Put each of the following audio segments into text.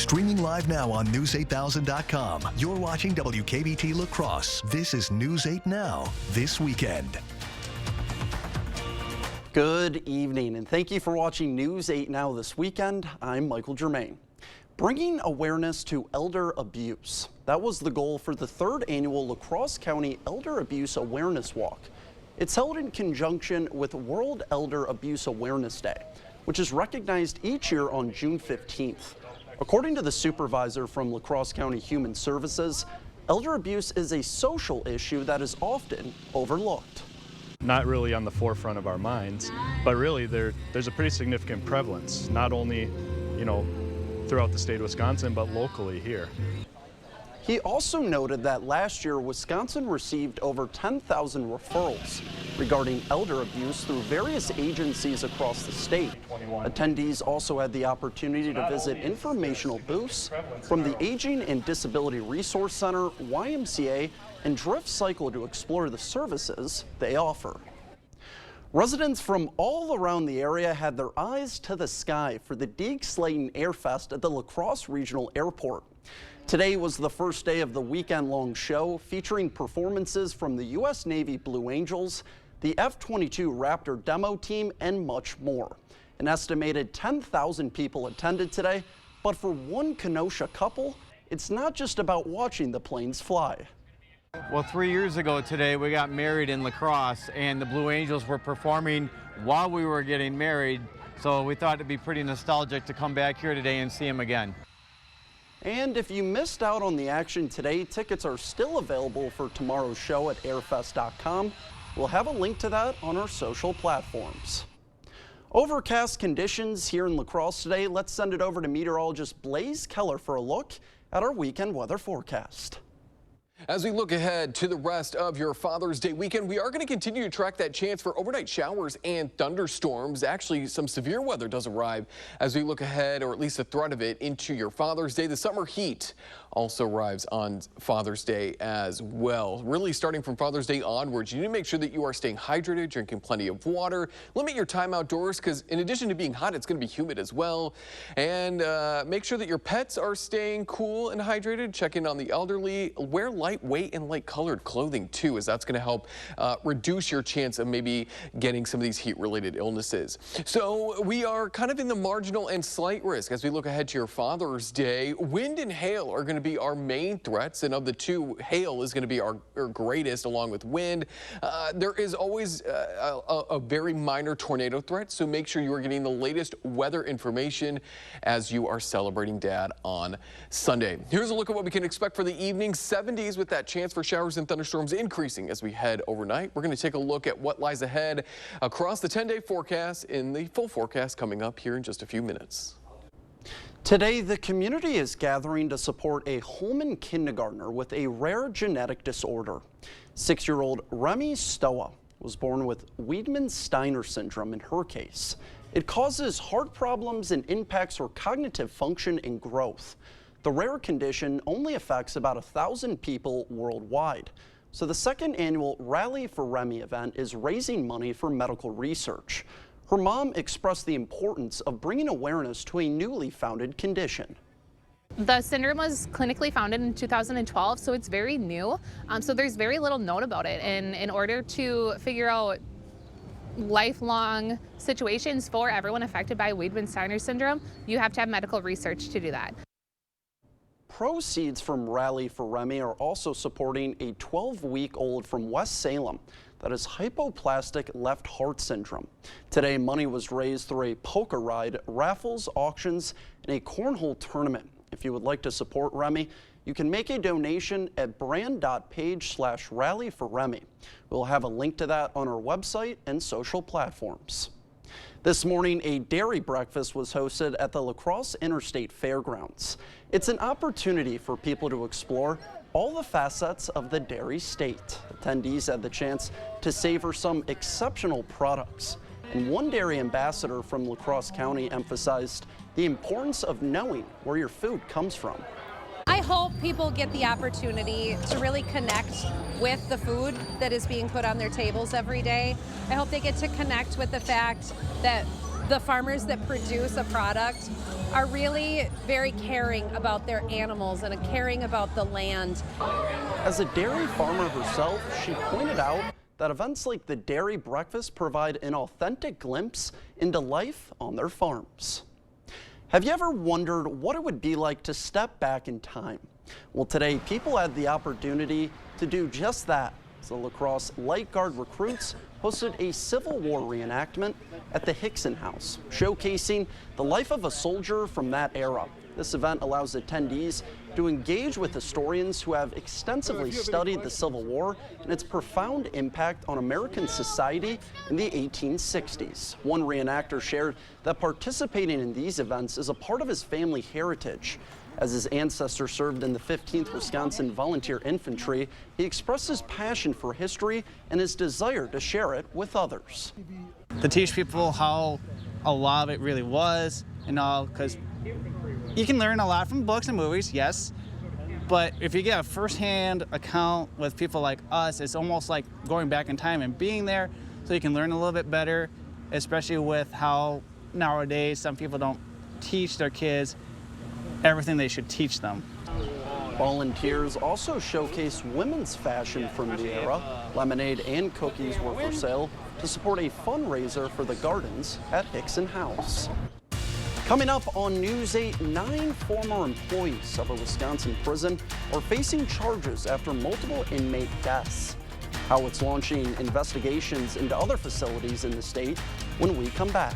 Streaming live now on News8000.com. You're watching WKBT La Crosse. This is News 8 Now, this weekend. Good evening, and thank you for watching News 8 Now this weekend. I'm Michael Germain. Bringing awareness to elder abuse. That was the goal for the third annual La Crosse County Elder Abuse Awareness Walk. It's held in conjunction with World Elder Abuse Awareness Day, which is recognized each year on June 15th. According to the supervisor from La Crosse County Human Services, elder abuse is a social issue that is often overlooked. Not really on the forefront of our minds, but really there's a pretty significant prevalence, not only, throughout the state of Wisconsin, but locally here. He also noted that last year, Wisconsin received over 10,000 referrals regarding elder abuse through various agencies across the state. Attendees also had the opportunity to visit informational booths from the Aging and Disability Resource Center, YMCA, and Drift Cycle to explore the services they offer. Residents from all around the area had their eyes to the sky for the Deke Slayton Air Fest at the La Crosse Regional Airport. Today was the first day of the weekend-long show featuring performances from the U.S. Navy Blue Angels, the F-22 Raptor demo team, and much more. An estimated 10,000 people attended today, but for one Kenosha couple, it's not just about watching the planes fly. Well, 3 years ago today, we got married in La Crosse, and the Blue Angels were performing while we were getting married, so we thought it'd be pretty nostalgic to come back here today and see them again. And if you missed out on the action today, tickets are still available for tomorrow's show at airfest.com. We'll have a link to that on our social platforms. Overcast conditions here in La Crosse today. Let's send it over to meteorologist Blaze Keller for a look at our weekend weather forecast. As we look ahead to the rest of your Father's Day weekend, we are going to continue to track that chance for overnight showers and thunderstorms. Actually, some severe weather does arrive as we look ahead, or at least the threat of it, into your Father's Day. The summer heat also arrives on Father's Day as well. Really starting from Father's Day onwards, you need to make sure that you are staying hydrated, drinking plenty of water, limit your time outdoors because in addition to being hot, it's going to be humid as well. And make sure that your pets are staying cool and hydrated. Check in on the elderly. Wear lightweight and light colored clothing too, as that's going to help reduce your chance of maybe getting some of these heat related illnesses. So we are kind of in the marginal and slight risk as we look ahead to your Father's Day. Wind and hail are going to be our main threats, and of the two, hail is going to be our greatest along with wind. There is always a very minor tornado threat, so make sure you are getting the latest weather information as you are celebrating Dad on Sunday. Here's a look at what we can expect for the evening. 70s with that chance for showers and thunderstorms increasing as we head overnight. We're going to take a look at what lies ahead across the 10-day forecast in the full forecast coming up here in just a few minutes. Today, the community is gathering to support a Holman kindergartner with a rare genetic disorder. 6-year-old Remy Stoa was born with Wiedemann-Steiner syndrome in her case. It causes heart problems and impacts her cognitive function and growth. The rare condition only affects about 1,000 people worldwide. So the second annual Rally for Remy event is raising money for medical research. Her mom expressed the importance of bringing awareness to a newly founded condition. The syndrome was clinically founded in 2012, so it's very new. So there's very little known about it. And in order to figure out lifelong situations for everyone affected by Wiedemann-Steiner syndrome, you have to have medical research to do that. Proceeds from Rally for Remy are also supporting a 12-week-old from West Salem that has hypoplastic left heart syndrome. Today, money was raised through a poker ride, raffles, auctions, and a cornhole tournament. If you would like to support Remy, you can make a donation at brand.page/rally4remy. We'll have a link to that on our website and social platforms. This morning, a dairy breakfast was hosted at the La Crosse Interstate Fairgrounds. It's an opportunity for people to explore all the facets of the dairy state. Attendees had the chance to savor some exceptional products. And one dairy ambassador from La Crosse County emphasized the importance of knowing where your food comes from. I hope people get the opportunity to really connect with the food that is being put on their tables every day. I hope they get to connect with the fact that the farmers that produce a product are really very caring about their animals and caring about the land. As a dairy farmer herself, she pointed out that events like the dairy breakfast provide an authentic glimpse into life on their farms. Have you ever wondered what it would be like to step back in time? Well, today people had the opportunity to do just that. The La Crosse Light Guard recruits hosted a Civil War reenactment at the Hickson House, showcasing the life of a soldier from that era. This event allows attendees to engage with historians who have extensively studied the Civil War and its profound impact on American society in the 1860s. One reenactor shared that participating in these events is a part of his family heritage. As his ancestor served in the 15th Wisconsin Volunteer Infantry, he expressed his passion for history and his desire to share it with others. To teach people how a lot of it really was and all, because you can learn a lot from books and movies, yes, but if you get a first-hand account with people like us, it's almost like going back in time and being there, so you can learn a little bit better, especially with how nowadays some people don't teach their kids everything they should teach them. Volunteers also showcased women's fashion from the era. Lemonade and cookies were for sale to support a fundraiser for the gardens at Hickson House. Coming up on News 8, 9 former employees of a Wisconsin prison are facing charges after multiple inmate deaths. How it's launching investigations into other facilities in the state when we come back.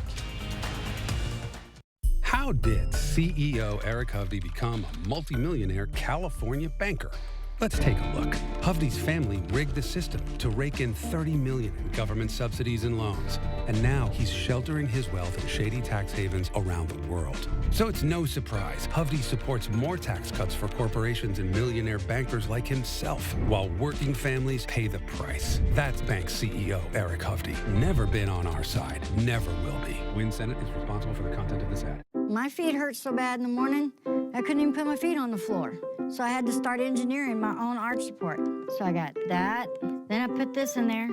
How did CEO Eric Hovde become a multimillionaire California banker? Let's take a look. Hovde's family rigged the system to rake in $30 million in government subsidies and loans. And now he's sheltering his wealth in shady tax havens around the world. So it's no surprise Hovde supports more tax cuts for corporations and millionaire bankers like himself, while working families pay the price. That's bank CEO Eric Hovde. Never been on our side. Never will be. Win Senate is responsible for the content of this ad. My feet hurt so bad in the morning, I couldn't even put my feet on the floor. So I had to start engineering my own arch support. So I got that, then I put this in there,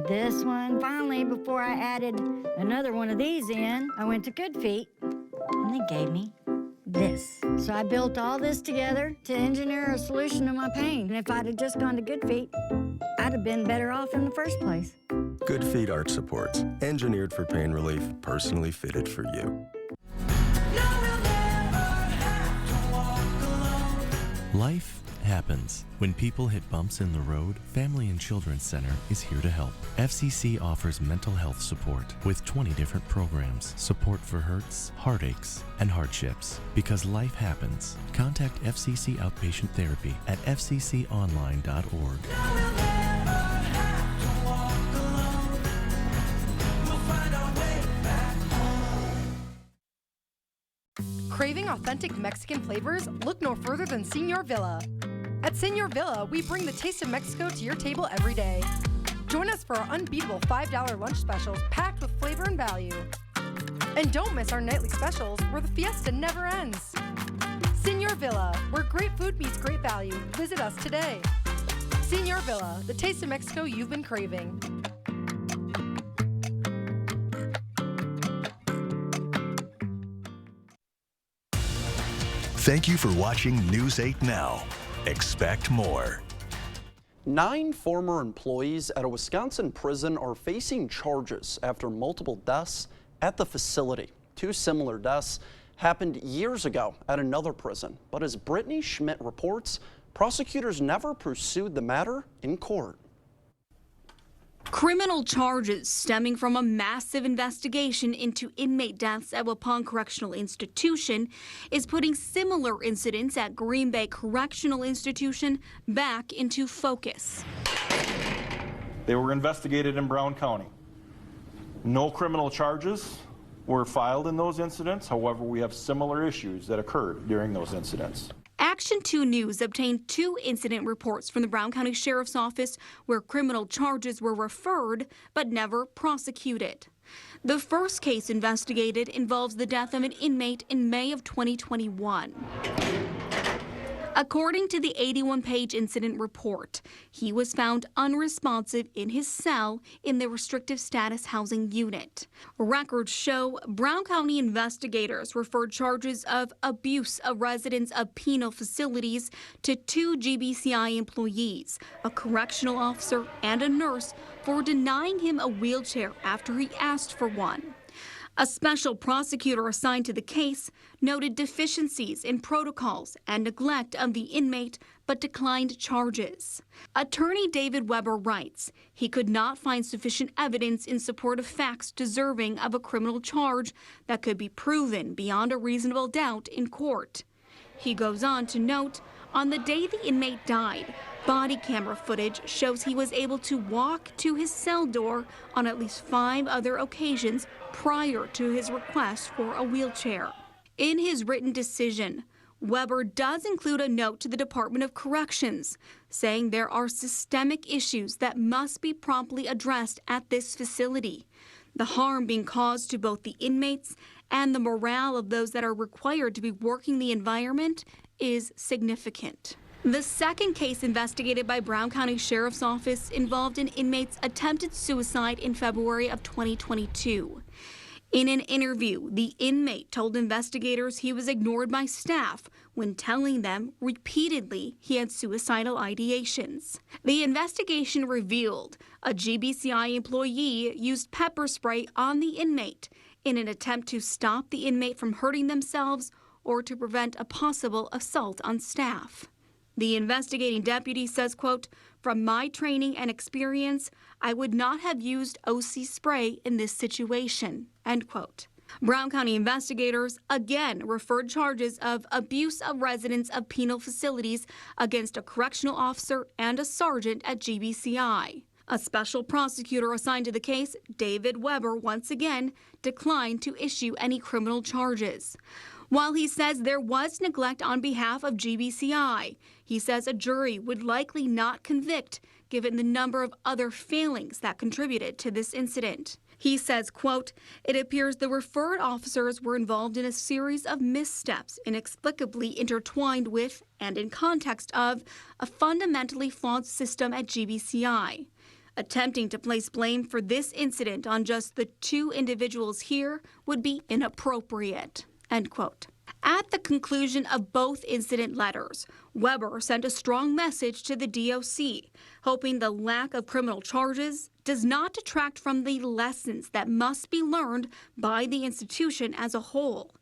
this one. Finally, before I added another one of these in, I went to Good Feet, and they gave me this. So I built all this together to engineer a solution to my pain. And if I'd have just gone to Good Feet, I'd have been better off in the first place. Good Feet Arch Supports, engineered for pain relief, personally fitted for you. Life happens. When people hit bumps in the road, Family and Children's Center is here to help. FCC offers mental health support with 20 different programs, support for hurts, heartaches, and hardships. Because life happens, contact FCC Outpatient Therapy at fcconline.org. Craving authentic Mexican flavors? Look no further than Señor Villa. At Señor Villa, we bring the taste of Mexico to your table every day. Join us for our unbeatable $5 lunch specials packed with flavor and value. And don't miss our nightly specials where the fiesta never ends. Señor Villa, where great food meets great value. Visit us today. Señor Villa, the taste of Mexico you've been craving. Thank you for watching News 8 Now. Expect more. 9 former employees at a Wisconsin prison are facing charges after multiple deaths at the facility. 2 similar deaths happened years ago at another prison. But as Brittany Schmidt reports, prosecutors never pursued the matter in court. Criminal charges stemming from a massive investigation into inmate deaths at Waupun Correctional Institution is putting similar incidents at Green Bay Correctional Institution back into focus. They were investigated in Brown County. No criminal charges were filed in those incidents. However, we have similar issues that occurred during those incidents. Action 2 News obtained 2 incident reports from the Brown County Sheriff's Office where criminal charges were referred but never prosecuted. The first case investigated involves the death of an inmate in May of 2021. According to the 81-page incident report, he was found unresponsive in his cell in the restrictive status housing unit. Records show Brown County investigators referred charges of abuse of residents of penal facilities to 2 GBCI employees, a correctional officer and a nurse, for denying him a wheelchair after he asked for one. A special prosecutor assigned to the case noted deficiencies in protocols and neglect of the inmate, but declined charges. Attorney David Weber writes he could not find sufficient evidence in support of facts deserving of a criminal charge that could be proven beyond a reasonable doubt in court. He goes on to note, on the day the inmate died, body camera footage shows he was able to walk to his cell door on at least 5 other occasions prior to his request for a wheelchair. In his written decision, Weber does include a note to the Department of Corrections, saying there are systemic issues that must be promptly addressed at this facility. The harm being caused to both the inmates and the morale of those that are required to be working the environment is significant. The second case investigated by Brown County Sheriff's Office involved an inmate's attempted suicide in February of 2022. In an interview, the inmate told investigators he was ignored by staff when telling them repeatedly he had suicidal ideations. The investigation revealed a GBCI employee used pepper spray on the inmate in an attempt to stop the inmate from hurting themselves or to prevent a possible assault on staff. The investigating deputy says, quote, "From my training and experience, I would not have used OC spray in this situation," end quote. Brown County investigators again referred charges of abuse of residents of penal facilities against a correctional officer and a sergeant at GBCI. A special prosecutor assigned to the case, David Weber, once again declined to issue any criminal charges. While he says there was neglect on behalf of GBCI, he says a jury would likely not convict given the number of other failings that contributed to this incident. He says, quote, "It appears the referred officers were involved in a series of missteps inexplicably intertwined with and in context of a fundamentally flawed system at GBCI. Attempting to place blame for this incident on just the 2 individuals here would be inappropriate," end quote. At the conclusion of both incident letters, Weber sent a strong message to the DOC, hoping the lack of criminal charges does not detract from the lessons that must be learned by the institution as a whole.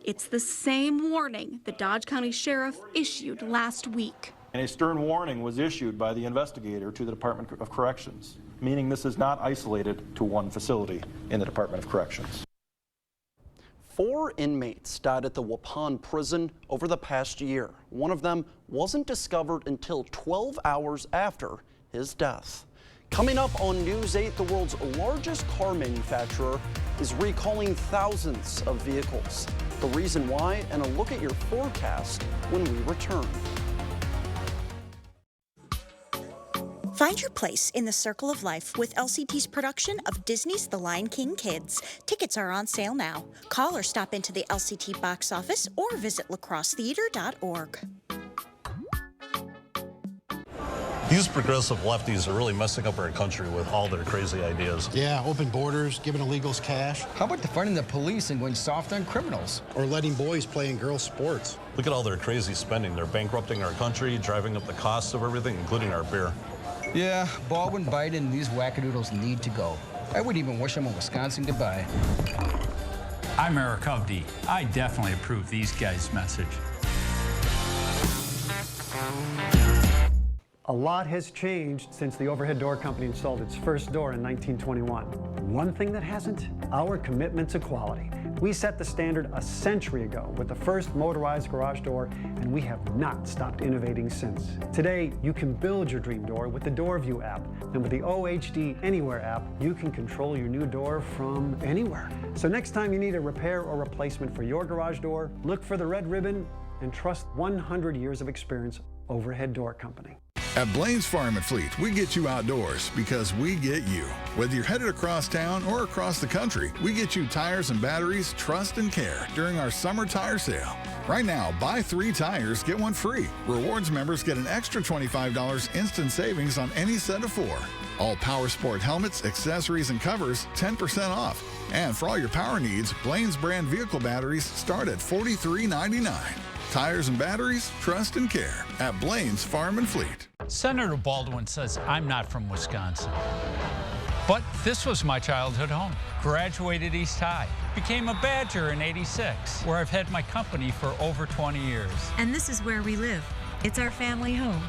It's the same warning the Dodge County Sheriff issued last week. And a stern warning was issued by the investigator to the Department of Corrections, meaning this is not isolated to one facility in the Department of Corrections. 4 inmates died at the Waupun prison over the past year. One of them wasn't discovered until 12 hours after his death. Coming up on News 8, the world's largest car manufacturer is recalling thousands of vehicles. The reason why, and a look at your forecast when we return. Find your place in the circle of life with LCT's production of Disney's The Lion King Kids. Tickets are on sale now. Call or stop into the LCT box office or visit lacrossetheater.org. These progressive lefties are really messing up our country with all their crazy ideas. Yeah, open borders, giving illegals cash. How about defunding the police and going soft on criminals? Or letting boys play in girls' sports. Look at all their crazy spending. They're bankrupting our country, driving up the cost of everything, including our beer. Yeah, Baldwin, Biden, and these wackadoodles need to go. I would even wish them a Wisconsin goodbye. I'm Eric Hovde. I definitely approve these guys' message. A lot has changed since the Overhead Door Company installed its first door in 1921. One thing that hasn't? Our commitment to quality. We set the standard a century ago with the first motorized garage door, and we have not stopped innovating since. Today, you can build your dream door with the DoorView app. And with the OHD Anywhere app, you can control your new door from anywhere. So next time you need a repair or replacement for your garage door, look for the red ribbon and trust 100 years of experience Overhead Door Company. At Blaine's Farm and Fleet, we get you outdoors because we get you. Whether you're headed across town or across the country, we get you tires and batteries, trust and care during our summer tire sale. Right now, buy 3 tires, get 1 free. Rewards members get an extra $25 instant savings on any set of 4. All Power Sport helmets, accessories, and covers, 10% off. And for all your power needs, Blaine's brand vehicle batteries start at $43.99. Tires and batteries, trust and care at Blaine's Farm and Fleet. Senator Baldwin says I'm not from Wisconsin. But this was my childhood home. Graduated East High. Became a Badger in '86, where I've had my company for over 20 years. And this is where we live. It's our family home.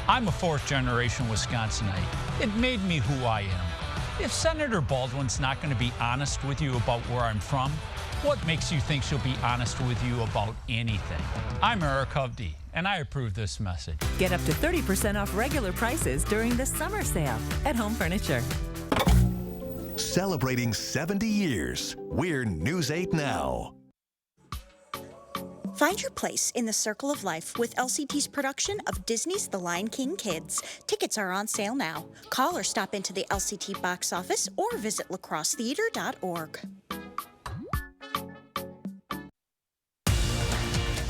I'm a 4th-generation Wisconsinite. It made me who I am. If Senator Baldwin's not going to be honest with you about where I'm from, what makes you think she'll be honest with you about anything? I'm Eric Hovde, and I approve this message. Get up to 30% off regular prices during the summer sale at Home Furniture. Celebrating 70 years, we're News 8 Now. Find your place in the circle of life with LCT's production of Disney's The Lion King Kids. Tickets are on sale now. Call or stop into the LCT box office or visit lacrossetheater.org.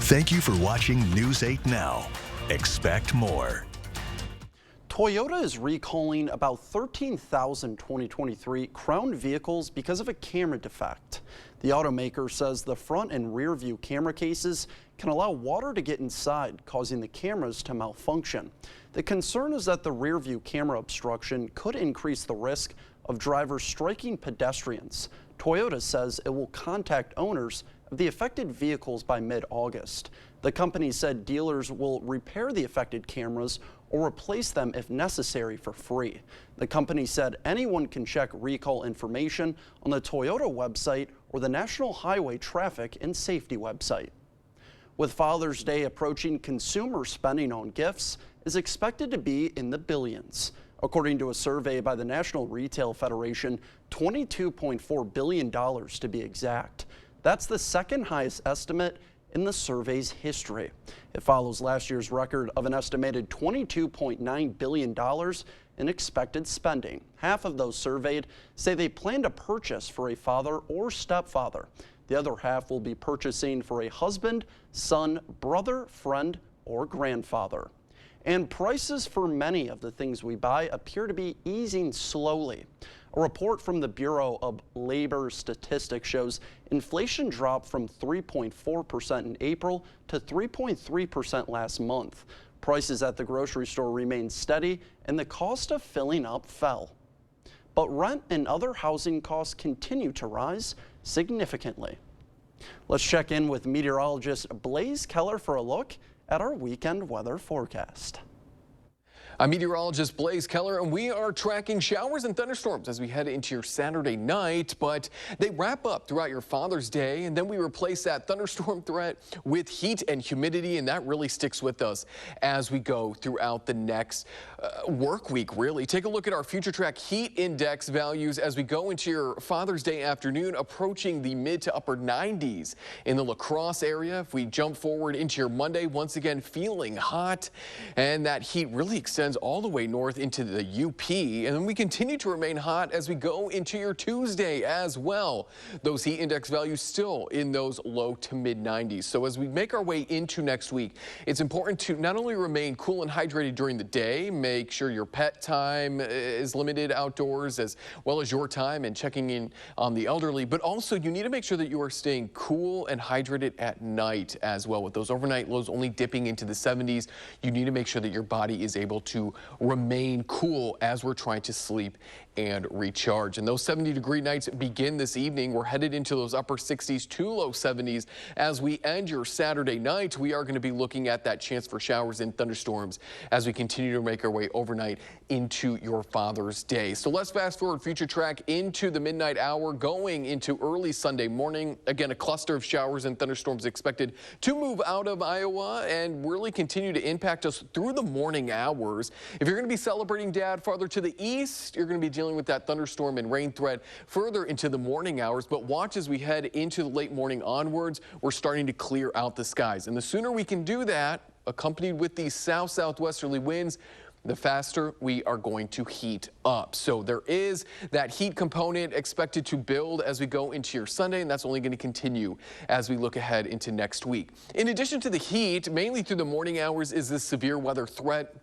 Thank you for watching News 8 Now. Expect more. Toyota is recalling about 13,000 2023 Crown vehicles because of a camera defect. The automaker says the front and rear view camera cases can allow water to get inside, causing the cameras to malfunction. The concern is that the rear view camera obstruction could increase the risk of drivers striking pedestrians. Toyota says it will contact owners of the affected vehicles by mid-August. The company said dealers will repair the affected cameras or replace them if necessary for free. The company said anyone can check recall information on the Toyota website or the National Highway Traffic and Safety website. With Father's Day approaching, consumer spending on gifts is expected to be in the billions. According to a survey by the National Retail Federation, $22.4 billion to be exact. That's the second highest estimate in the survey's history. It follows last year's record of an estimated $22.9 billion in expected spending. Half of those surveyed say they plan to purchase for a father or stepfather. The other half will be purchasing for a husband, son, brother, friend, or grandfather. And prices for many of the things we buy appear to be easing slowly. A report from the Bureau of Labor Statistics shows inflation dropped from 3.4% in April to 3.3% last month. Prices at the grocery store remained steady and the cost of filling up fell. But rent and other housing costs continue to rise significantly. Let's check in with meteorologist Blaise Keller for a look at our weekend weather forecast. I'm meteorologist Blaise Keller, and we are tracking showers and thunderstorms as we head into your Saturday night, but they wrap up throughout your Father's Day, and then we replace that thunderstorm threat with heat and humidity, and that really sticks with us as we go throughout the next work week, really. Take a look at our Future Track heat index values as we go into your Father's Day afternoon, approaching the mid to upper 90s in the La Crosse area. If we jump forward into your Monday, once again feeling hot, and that heat really extends all the way north into the UP, and then we continue to remain hot as we go into your Tuesday as well. Those heat index values still in those low to mid 90s. So as we make our way into next week, it's important to not only remain cool and hydrated during the day, make sure your pet time is limited outdoors as well as your time and checking in on the elderly, but also you need to make sure that you are staying cool and hydrated at night as well. With those overnight lows only dipping into the 70s, you need to make sure that your body is able to remain cool as we're trying to sleep and recharge. And those 70-degree nights begin this evening. We're headed into those upper 60s to low 70s. As we end your Saturday night, we are going to be looking at that chance for showers and thunderstorms as we continue to make our way overnight into your Father's Day. So let's fast forward Future Track into the midnight hour, going into early Sunday morning. Again, a cluster of showers and thunderstorms expected to move out of Iowa and really continue to impact us through the morning hours. If you're going to be celebrating Dad farther to the east, you're going to be dealing with that thunderstorm and rain threat further into the morning hours. But watch as we head into the late morning onwards, we're starting to clear out the skies. And the sooner we can do that, accompanied with these southwesterly winds, the faster we are going to heat up. So there is that heat component expected to build as we go into your Sunday, and that's only going to continue as we look ahead into next week. In addition to the heat, mainly through the morning hours is this severe weather threat.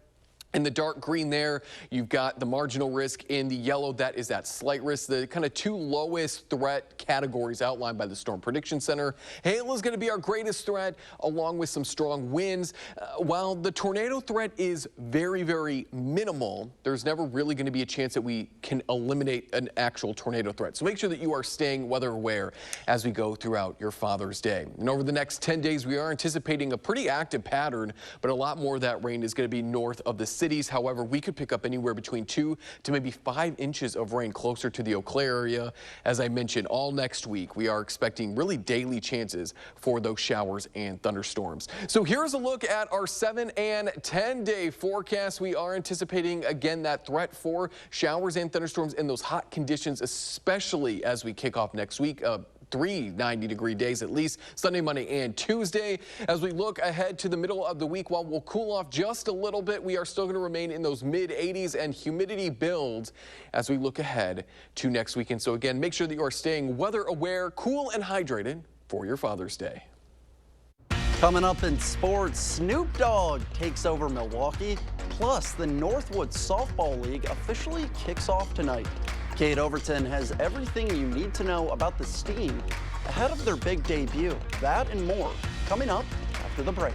In the dark green there, you've got the marginal risk. In the yellow, that is that slight risk. The kind of two lowest threat categories outlined by the Storm Prediction Center. Hail is going to be our greatest threat, along with some strong winds. While the tornado threat is very, very minimal, there's never really going to be a chance that we can eliminate an actual tornado threat. So make sure that you are staying weather aware as we go throughout your Father's Day. And over the next 10 days, we are anticipating a pretty active pattern, but a lot more of that rain is going to be north of the city. However, we could pick up anywhere between 2 to maybe 5 inches of rain closer to the Eau Claire area. As I mentioned, all next week, we are expecting really daily chances for those showers and thunderstorms. So here's a look at our 7 and 10-day forecast. We are anticipating, again, that threat for showers and thunderstorms in those hot conditions, especially as we kick off next week. 3 90-degree days at least, Sunday, Monday, and Tuesday. As we look ahead to the middle of the week, while we'll cool off just a little bit, we are still going to remain in those mid-80s, and humidity builds as we look ahead to next weekend. So again, make sure that you are staying weather aware, cool, and hydrated for your Father's Day. Coming up in sports, Snoop Dogg takes over Milwaukee, plus the Northwood Softball League officially kicks off tonight. Kate Overton has everything you need to know about the Steam ahead of their big debut. That and more coming up after the break.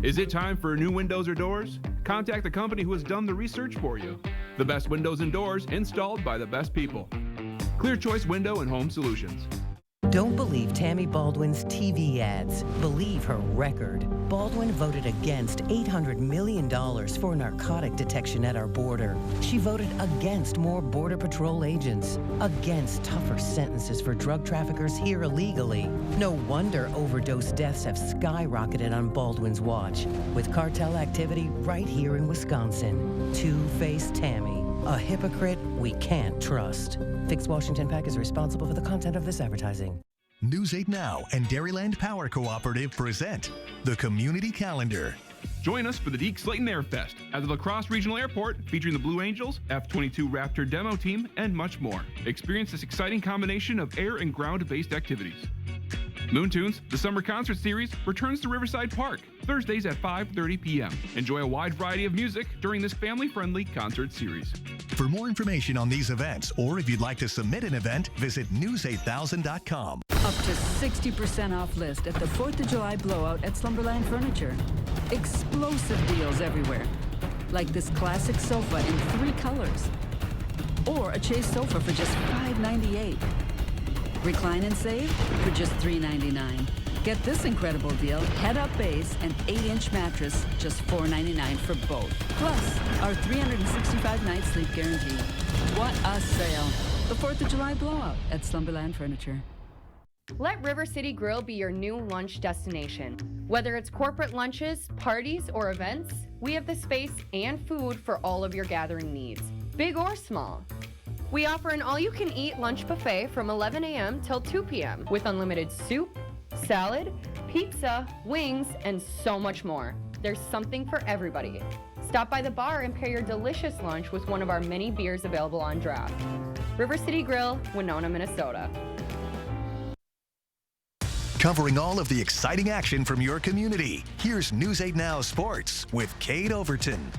Is it time for new windows or doors? Contact the company who has done the research for you. The best windows and doors installed by the best people. Clear Choice Window and Home Solutions. Don't believe Tammy Baldwin's TV ads. Believe her record. Baldwin voted against $800 million for narcotic detection at our border. She voted against more Border Patrol agents, against tougher sentences for drug traffickers here illegally. No wonder overdose deaths have skyrocketed on Baldwin's watch, with cartel activity right here in Wisconsin. Two-faced Tammy, a hypocrite we can't trust. Fix Washington PAC is responsible for the content of this advertising. News 8 Now and Dairyland Power Cooperative present the Community Calendar. Join us for the Deke Slayton Air Fest at the La Crosse Regional Airport, featuring the Blue Angels, F-22 Raptor demo team, and much more. Experience this exciting combination of air and ground-based activities. Moontunes, the summer concert series, returns to Riverside Park, Thursdays at 5:30 p.m. Enjoy a wide variety of music during this family-friendly concert series. For more information on these events, or if you'd like to submit an event, visit news8000.com. Up to 60% off list at the 4th of July blowout at Slumberland Furniture. Explosive deals everywhere. Like this classic sofa in 3 colors. Or a Chase sofa for just $5.98. Recline and save for just $3.99. Get this incredible deal, head-up base and 8-inch mattress, just $4.99 for both. Plus, our 365-night sleep guarantee. What a sale. The 4th of July blowout at Slumberland Furniture. Let River City Grill be your new lunch destination. Whether it's corporate lunches, parties, or events, we have the space and food for all of your gathering needs, big or small. We offer an all-you-can-eat lunch buffet from 11 a.m. till 2 p.m. with unlimited soup, salad, pizza, wings, and so much more. There's something for everybody. Stop by the bar and pair your delicious lunch with one of our many beers available on draft. River City Grill, Winona, Minnesota. Covering all of the exciting action from your community, here's News 8 Now Sports with Kate Overton.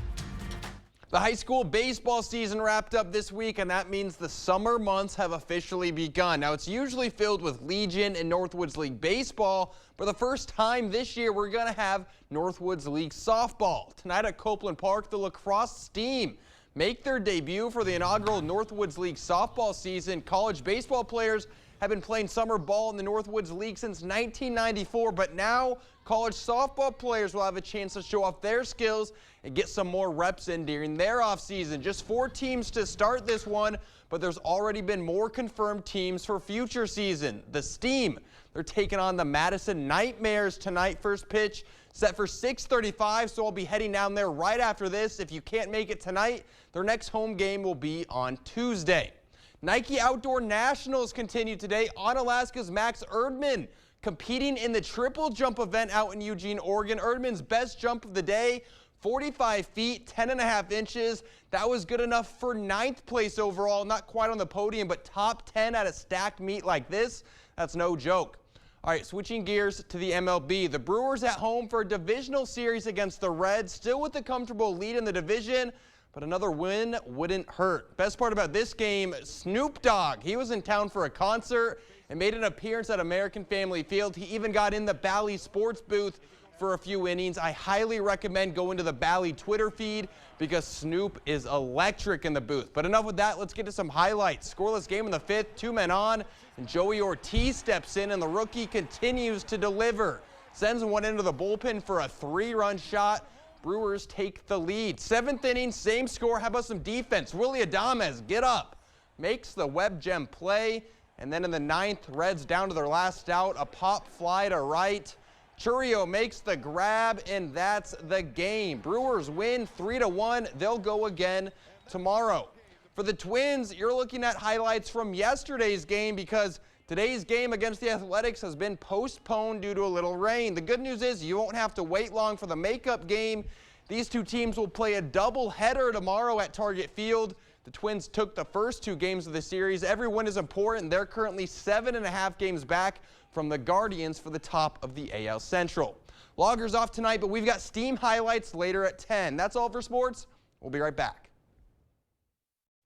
The high school baseball season wrapped up this week, and that means the summer months have officially begun. Now, it's usually filled with Legion and Northwoods League baseball. For the first time this year, we're going to have Northwoods League softball. Tonight at Copeland Park, the La Crosse Steam make their debut for the inaugural Northwoods League softball season. College baseball players have been playing summer ball in the Northwoods League since 1994, but now college softball players will have a chance to show off their skills and get some more reps in during their offseason. Just 4 teams to start this one, but there's already been more confirmed teams for future season. The Steam, they're taking on the Madison Nightmares tonight. First pitch set for 6:35, so I'll be heading down there right after this. If you can't make it tonight, their next home game will be on Tuesday. Nike Outdoor Nationals continue today. Onalaska's Max Erdman competing in the triple jump event out in Eugene, Oregon. Erdman's best jump of the day, 45 feet, 10.5 inches. That was good enough for 9th place overall. Not quite on the podium, but top 10 at a stacked meet like this. That's no joke. All right, switching gears to the MLB. The Brewers at home for a divisional series against the Reds, still with a comfortable lead in the division, but another win wouldn't hurt. Best part about this game, Snoop Dogg. He was in town for a concert and made an appearance at American Family Field. He even got in the Bally Sports booth for a few innings. I highly recommend going to the Bally Twitter feed because Snoop is electric in the booth. But enough with that, let's get to some highlights. Scoreless game in the 5th, 2 men on, and Joey Ortiz steps in, and the rookie continues to deliver. Sends one into the bullpen for a 3-run shot. Brewers take the lead. 7th inning, same score. How about some defense? Willy Adames, get up. Makes the web gem play. And then in the 9th, Reds down to their last out. A pop fly to right. Churio makes the grab, and that's the game. Brewers win 3-1. They'll go again tomorrow. For the Twins, you're looking at highlights from yesterday's game because today's game against the Athletics has been postponed due to a little rain. The good news is you won't have to wait long for the makeup game. These two teams will play a doubleheader tomorrow at Target Field. The Twins took the first 2 games of the series. Every win is important. They're currently 7.5 games back from the Guardians for the top of the AL Central. Loggers off tonight, but we've got Steam highlights later at 10. That's all for sports. We'll be right back.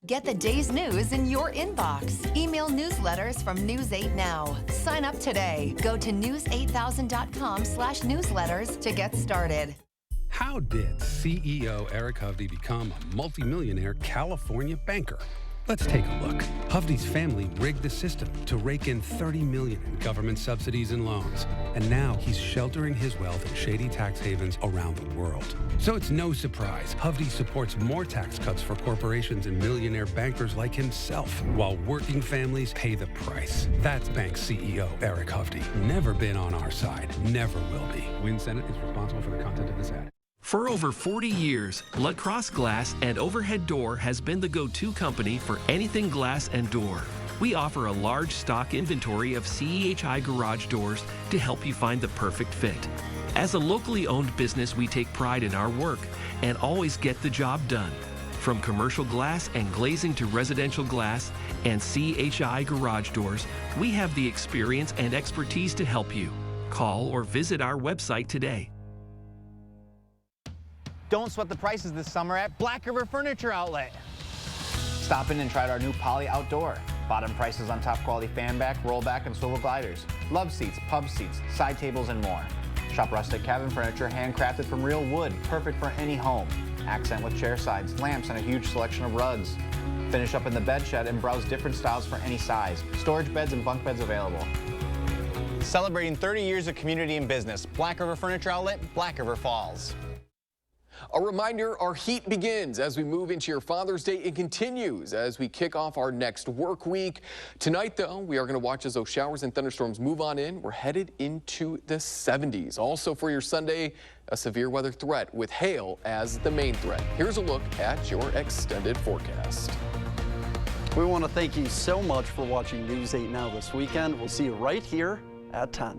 Get the day's news in your inbox. Email newsletters from News 8 Now. Sign up today. Go to news8000.com/newsletters to get started. How did CEO Eric Hovde become a multimillionaire California banker? Let's take a look. Hovde's family rigged the system to rake in $30 million in government subsidies and loans. And now he's sheltering his wealth in shady tax havens around the world. So it's no surprise Hovde supports more tax cuts for corporations and millionaire bankers like himself, while working families pay the price. That's bank CEO Eric Hovde. Never been on our side, never will be. Win Senate is responsible for the content of this ad. For over 40 years, La Crosse Glass and Overhead Door has been the go-to company for anything glass and door. We offer a large stock inventory of CEHI garage doors to help you find the perfect fit. As a locally owned business, we take pride in our work and always get the job done. From commercial glass and glazing to residential glass and CEHI garage doors, we have the experience and expertise to help you. Call or visit our website today. Don't sweat the prices this summer at Black River Furniture Outlet. Stop in and try out our new Poly Outdoor. Bottom prices on top quality fan back, rollback, and swivel gliders. Love seats, pub seats, side tables, and more. Shop rustic cabin furniture handcrafted from real wood, perfect for any home. Accent with chair sides, lamps, and a huge selection of rugs. Finish up in the bed shed and browse different styles for any size. Storage beds and bunk beds available. Celebrating 30 years of community and business. Black River Furniture Outlet, Black River Falls. A reminder, our heat begins as we move into your Father's Day. It continues as we kick off our next work week. Tonight, though, we are going to watch as those showers and thunderstorms move on in. We're headed into the 70s. Also for your Sunday, a severe weather threat with hail as the main threat. Here's a look at your extended forecast. We want to thank you so much for watching News 8 Now this weekend. We'll see you right here at 10.